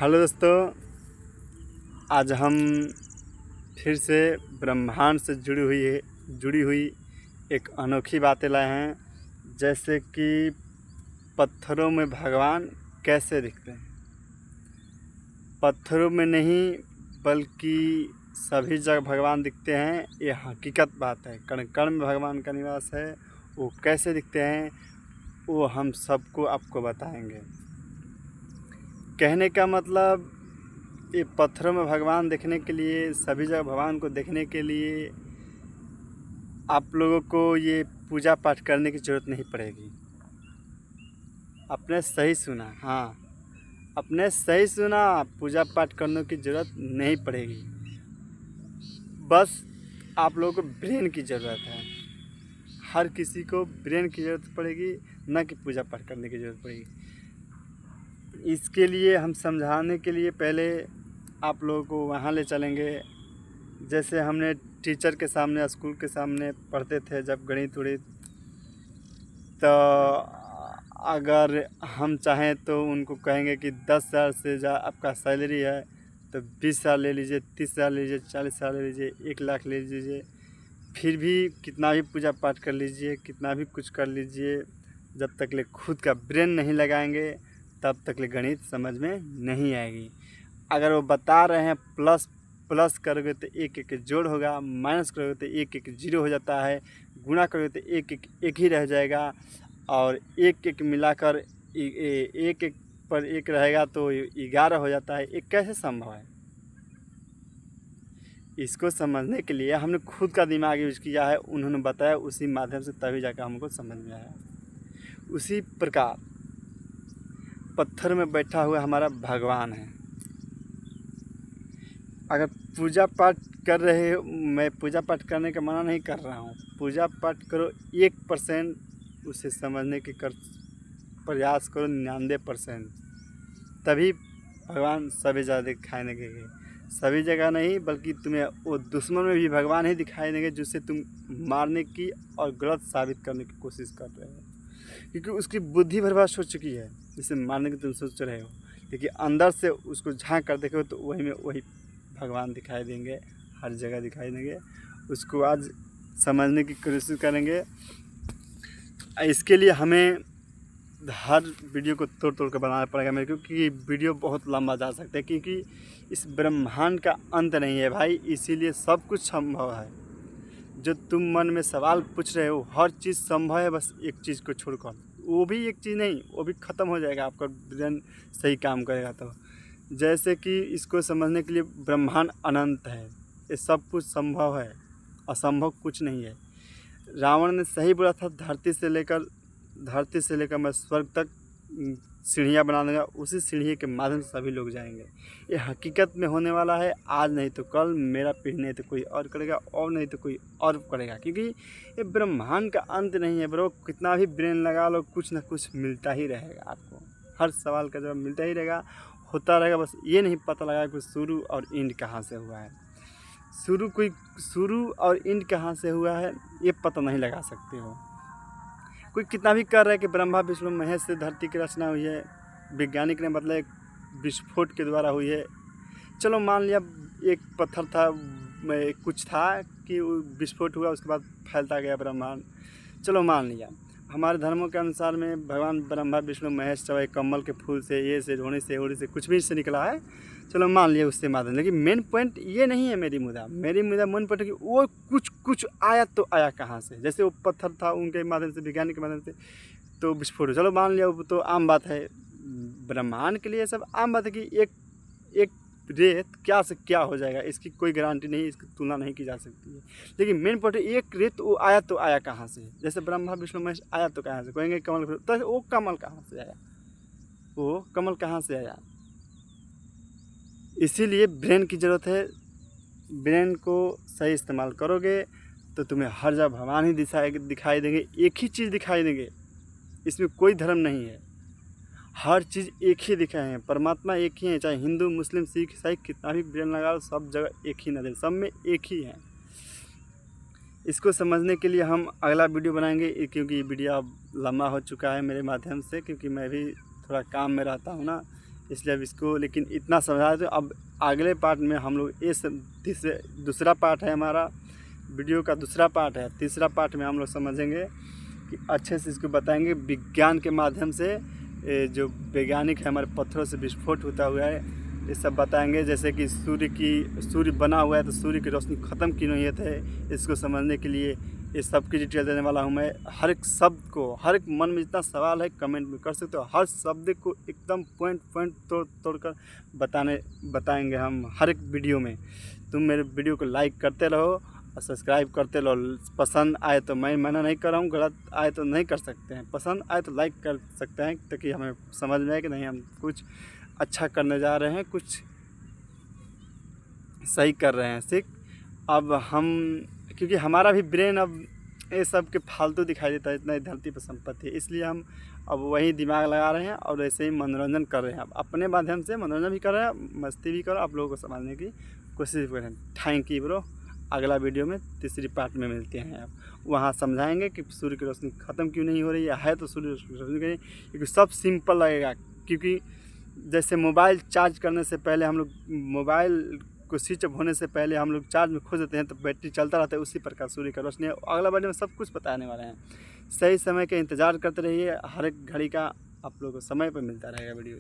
Hello दोस्तों, आज हम फिर से ब्रह्मांड से जुड़ी हुई एक अनोखी बातें लाए हैं। जैसे कि पत्थरों में भगवान कैसे दिखते हैं। पत्थरों में नहीं बल्कि सभी जगह भगवान दिखते हैं, ये हकीकत बात है। कण कण में भगवान का निवास है। वो कैसे दिखते हैं वो हम सबको आपको बताएंगे। कहने का मतलब, ये पत्थरों में भगवान देखने के लिए, सभी जगह भगवान को देखने के लिए आप लोगों को ये पूजा पाठ करने की ज़रूरत नहीं पड़ेगी। आपने सही सुना, हाँ, आपने सही सुना, पूजा पाठ करने की ज़रूरत नहीं पड़ेगी। बस आप लोगों को ब्रेन की ज़रूरत है। हर किसी को ब्रेन की ज़रूरत पड़ेगी, न कि पूजा पाठ करने की ज़रूरत पड़ेगी। इसके लिए हम समझाने के लिए पहले आप लोगों को वहाँ ले चलेंगे। जैसे हमने टीचर के सामने, स्कूल के सामने पढ़ते थे जब गणित उड़ित, तो अगर हम चाहें तो उनको कहेंगे कि 10,000 से आपका सैलरी है तो 20,000 ले लीजिए, 30,000 ले लीजिए, 40,000 ले लीजिए, 1,00,000 ले लीजिए। फिर भी कितना भी पूजा पाठ कर लीजिए, कितना भी कुछ कर लीजिए, जब तक ले खुद का ब्रेन नहीं लगाएंगे तब तक ले गणित समझ में नहीं आएगी। अगर वो बता रहे हैं प्लस प्लस करोगे तो एक एक जोड़ होगा, माइनस करोगे तो एक एक जीरो हो जाता है, गुणा करोगे तो एक एक एक ही रह जाएगा, और एक एक मिलाकर एक एक पर एक रहेगा तो 11 हो जाता है। ये कैसे संभव है? इसको समझने के लिए हमने खुद का दिमाग यूज किया है, उन्होंने बताया, उसी माध्यम से तभी जाकर हमको समझ में आया। उसी प्रकार पत्थर में बैठा हुआ हमारा भगवान है। अगर पूजा पाठ कर रहे हो, मैं पूजा पाठ करने का मना नहीं कर रहा हूँ, पूजा पाठ करो 1% उसे समझने की प्रयास करो, 99%, तभी भगवान सभी जगह दिखाई देंगे। सभी जगह नहीं बल्कि तुम्हें वो दुश्मन में भी भगवान ही दिखाई देंगे जिससे तुम मारने की और गलत साबित करने की कोशिश कर रहे हो, क्योंकि उसकी बुद्धि बर्बाद हो चुकी है जिसे मारने की तुम सोच रहे हो। क्योंकि अंदर से उसको झांक कर देखो तो वही में वही भगवान दिखाई देंगे, हर जगह दिखाई देंगे। उसको आज समझने की कोशिश करेंगे। इसके लिए हमें हर वीडियो को तोड़ तोड़ कर बनाना पड़ेगा मेरे को, क्योंकि वीडियो बहुत लंबा जा सकता है, क्योंकि इस ब्रह्मांड का अंत नहीं है भाई। इसीलिए सब कुछ संभव है। जो तुम मन में सवाल पूछ रहे हो हर चीज़ संभव है, बस एक चीज़ को छोड़कर। वो भी एक चीज़ नहीं, वो भी ख़त्म हो जाएगा, आपका ब्रेन सही काम करेगा तो। जैसे कि इसको समझने के लिए ब्रह्मांड अनंत है, ये सब कुछ संभव है, असंभव कुछ नहीं है। रावण ने सही बोला था, धरती से लेकर मैं स्वर्ग तक सीढ़ियाँ बना दूंगा, उसी सीढ़ी के माध्यम से सभी लोग जाएंगे। ये हकीकत में होने वाला है, आज नहीं तो कल, मेरा पीढ़ी नहीं तो कोई और करेगा, और नहीं तो कोई और करेगा। क्योंकि ये ब्रह्मांड का अंत नहीं है ब्रो। कितना भी ब्रेन लगा लो, कुछ ना कुछ मिलता ही रहेगा आपको। हर सवाल का जवाब मिलता ही रहेगा, होता रहेगा। बस ये नहीं पता लगा कि शुरू और एंड कहाँ से हुआ है। शुरू और एंड कहाँ से हुआ है ये पता नहीं लगा सकते हो। कोई कितना भी कर रहा है कि ब्रह्मा विष्णु महेश से धरती की रचना हुई है, वैज्ञानिक ने मतलब एक विस्फोट के द्वारा हुई है। चलो मान लिया एक पत्थर था, कुछ था कि विस्फोट हुआ, उसके बाद फैलता गया ब्रह्मांड। चलो मान लिया। हमारे धर्मों के अनुसार में भगवान ब्रह्मा विष्णु महेश चाहे कमल के फूल से, ये से, ढोने से, उड़ी से, कुछ भी से निकला है। चलो मान लिया उससे माध्यम, लेकिन मेन पॉइंट ये नहीं है। मेरी मुद्दा मेन पॉइंट है कि वो कुछ आया तो आया कहाँ से। जैसे वो पत्थर था, उनके माध्यम से, वैज्ञानिक के माध्यम से तो विस्फोट। चलो मान लिया, वो तो आम बात है। ब्रह्मांड के लिए सब आम बात है कि एक रेत क्या से क्या हो जाएगा, इसकी कोई गारंटी नहीं, इसकी तुलना नहीं की जा सकती है। लेकिन मेन पॉइंट है, एक रेत वो आया तो आया कहाँ से। जैसे ब्रह्मा विष्णु महेश आया तो कहाँ से, कहेंगे कमल, तो वो कमल कहाँ से आया, वो कमल कहाँ से आया। इसीलिए ब्रेन की ज़रूरत है। ब्रेन को सही इस्तेमाल करोगे तो तुम्हें हर जगह भगवान ही दिखाई देंगे, एक ही चीज़ दिखाई देंगे। इसमें कोई धर्म नहीं है, हर चीज़ एक ही दिखाए हैं। परमात्मा एक ही है, चाहे हिंदू मुस्लिम सिख ईसाई कितना भी ब्रेन लगा लो, सब जगह एक ही नज़र, सब में एक ही है। इसको समझने के लिए हम अगला वीडियो बनाएंगे, क्योंकि ये वीडियो अब लंबा हो चुका है मेरे माध्यम से, क्योंकि मैं भी थोड़ा काम में रहता हूँ ना, इसलिए अब इसको लेकिन इतना समझा दो। अब अगले पार्ट में हम लोग ये सब दूसरा पार्ट है हमारा वीडियो का, दूसरा पार्ट है। तीसरा पार्ट में हम लोग समझेंगे कि अच्छे से इसको बताएंगे विज्ञान के माध्यम से। जो वैज्ञानिक है हमारे पत्थरों से विस्फोट होता हुआ है, ये सब बताएंगे। जैसे कि सूर्य बना हुआ है तो सूर्य की रोशनी ख़त्म क्यों नहीं होती है, इसको समझने के लिए ये सब की डिटेल देने वाला हूँ मैं। हर एक शब्द को, हर एक मन में जितना सवाल है कमेंट में कर सकते हो। हर शब्द को एकदम पॉइंट तोड़ कर बताएंगे हम हर एक वीडियो में। तुम मेरे वीडियो को लाइक करते रहो और सब्सक्राइब करते रहो। पसंद आए तो मैं मना नहीं कर रहा हूँ, गलत आए तो नहीं कर सकते हैं। पसंद आए तो लाइक कर सकते हैं ताकि हमें समझ में आए कि नहीं हम कुछ अच्छा करने जा रहे हैं, कुछ सही कर रहे हैं। सीख अब हम, क्योंकि हमारा भी ब्रेन अब ये सब के फालतू दिखाई देता है, इतना धरती पर संपत्ति है, इसलिए हम अब वही दिमाग लगा रहे हैं और ऐसे ही मनोरंजन कर रहे हैं। अब अपने माध्यम से मनोरंजन भी कर रहे हैं, मस्ती भी करो, आप लोगों को समझने की कोशिश कर रहे हैं। Thank you bro. अगला वीडियो में तीसरी पार्ट में मिलते हैं। अब वहाँ समझाएंगे कि सूर्य की रोशनी ख़त्म क्यों नहीं हो रही है तो सूर्य की रोशनी क्यों नहीं, क्योंकि सब सिंपल लगेगा। क्योंकि जैसे मोबाइल चार्ज करने से पहले हम लोग, मोबाइल को स्विच ऑफ होने से पहले हम लोग चार्ज में खो देते हैं तो बैटरी चलता रहता है, उसी प्रकार सूर्य का रोशनी। अगला वीडियो में सब कुछ बताने वाले हैं। सही समय का इंतज़ार करते रहिए, हर एक घड़ी का आप लोगों को समय पर मिलता रहेगा वीडियो।